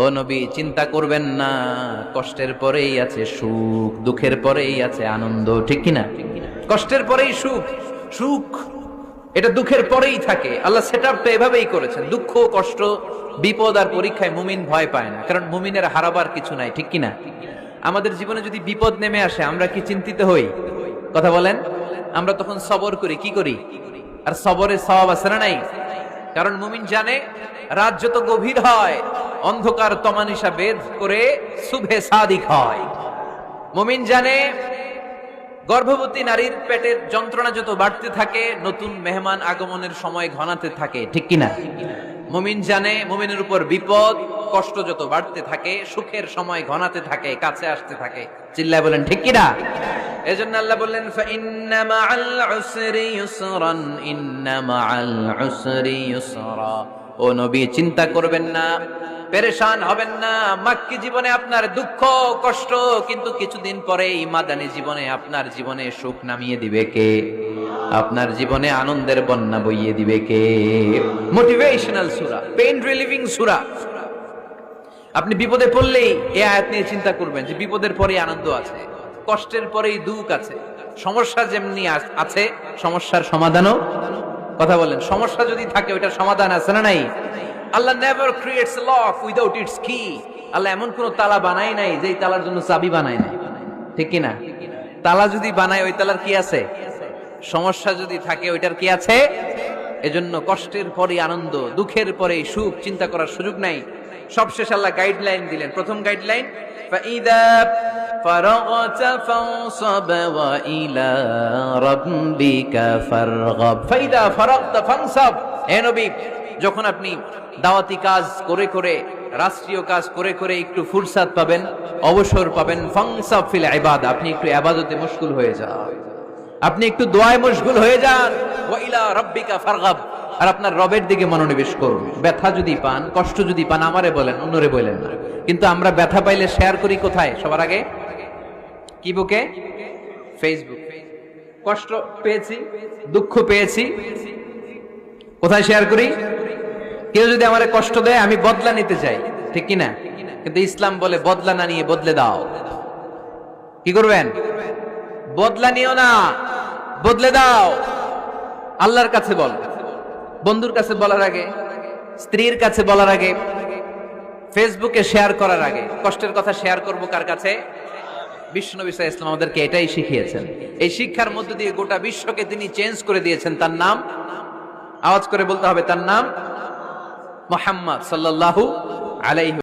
ও নবী, চিন্তা করবেন না, কষ্টের পরেই আছে সুখ, দুঃখের পরেই আছে আনন্দ, ঠিক কিনা? কষ্টের পরেই সুখ, সুখ এটা দুঃখের পরেই থাকে। আল্লাহ সেটআপটা এভাবেই করেছেন। দুঃখ, কষ্ট, বিপদ আর পরীক্ষায় মুমিন ভয় পায় না, কারণ মুমিনের হারাবার কিছু নাই, ঠিক কিনা? আমাদের জীবনে যদি বিপদ নেমে আসে, আমরা কি চিন্তিত হই? কথা বলেন। আমরা তখন সবর করি, কি করি? আর সবরের সওয়াব আছে না নাই? কারণ মুমিন জানে রাত যত গভীর হয়, অন্ধকার তমানিসা ভেদ করে সুবহে সাদিক হয়। মুমিন জানে গর্ভবতী নারীর পেটের যন্ত্রণা যত বাড়তে থাকে, নতুন মেহমান আগমনের সময় ঘনাতে থাকে, ঠিক কিনা? মুমিন জানে মুমিনের উপর বিপদ কষ্ট যত বাড়তে থাকে, সুখের সময় ঘনাতে থাকে, কাছে আসতে থাকে। চিল্লায় বলেন ঠিক কিনা? এজন্য আল্লাহ বললেন ফাইন্না মাআল উসরি ইউসরান, ইন্না মাআল উসরি ইউসরা। ও নবী, চিন্তা করবেন না, পেরেশান হবেন না। মাক্কি জীবনে আপনার দুঃখ কষ্ট, কিন্তু কিছুদিন পরে এই মাদানী জীবনে আপনার জীবনে সুখ নামিয়ে দিবে কে? আপনার জীবনে আনন্দের বন্যা বইয়ে দিবে কে? মোটিভেশনাল সূরা, পেইন রিলিভিং সূরা। আপনি বিপদে পড়লেই এই আয়াত নিয়ে চিন্তা করবেন যে বিপদের পরেই আনন্দ আছে, কষ্টের পরেই দুঃখ আছে। সমস্যা যেমনি আছে, সমস্যার সমাধানও। কথা বলেন, সমস্যা যদি থাকে ওইটার সমাধান আছে না নাই? Allah never creates lock without its key. Allah এমন কোন তালা বানায় নাই যেই তালার জন্য চাবি বানায় নাই, ঠিক কিনা? তালা যদি বানায় ওই তালার কি আছে? সমস্যা যদি থাকে ওইটার কি আছে? এজন্য কষ্টের পরে আনন্দ, দুঃখের পরে সুখ, চিন্তা করার সুযোগ নাই। সবশেষ আল্লাহ গাইডলাইন দিলেন। প্রথম গাইডলাইন, ফাইদা ফারাগতা ফানসাব ওয়া ইলা রাব্বিকা ফারগাব। ফাইদা ফারাগতা ফানসাব। হে নবী, যখন আপনি দাওয়াতি কাজ করে করে, রাষ্ট্রীয় কাজ করে করে একটু ফুরসাত পাবেন, অবসর পাবেন, ফানসাব ফিল ইবাদা, আপনি একটু ইবাদতে মশগুল হয়ে যান, আপনি একটু দোয়ায় মশগুল হয়ে যান। ওয়া ইলা রাব্বিকা ফারগাব, আর আপনার রবের দিকে মনোনিবেশ করুন। ব্যথা যদি পান, কষ্ট যদি পান, আমারে বলেন, অন্যরে বলেন না। কিন্তু আমরা ব্যথা পাইলে শেয়ার করি কোথায়? সবার আগে কি বুকে? ফেসবুক। কষ্ট পেয়েছি, দুঃখ পেয়েছি, কোথায় শেয়ার করি? কেউ যদি আমারে কষ্ট দেয়, আমি বদলা নিতে চাই, ঠিক কিনা? কিন্তু ইসলাম বলে বদলা না নিয়ে বদলে দাও। কি করবেন? বদলা নিও না, বদলে দাও। আল্লাহর কাছে বল, বন্ধুর কাছে বলার আগে, স্ত্রীর কাছে বলার আগে, ফেসবুকে শেয়ার করার আগে। কষ্টের কথা শেয়ার করব কার কাছে? বিশ্বনবী সাল্লাল্লাহু আলাইহি ওয়াসাল্লাম আমাদেরকে এটাই শিখিয়েছেন। এই শিক্ষার মধ্য দিয়ে গোটা বিশ্বকে তিনি চেঞ্জ করে দিয়েছেন। তার নাম আওয়াজ করে বলতে হবে, তার নাম মুহাম্মদ সাল্লাল্লাহু আলাইহি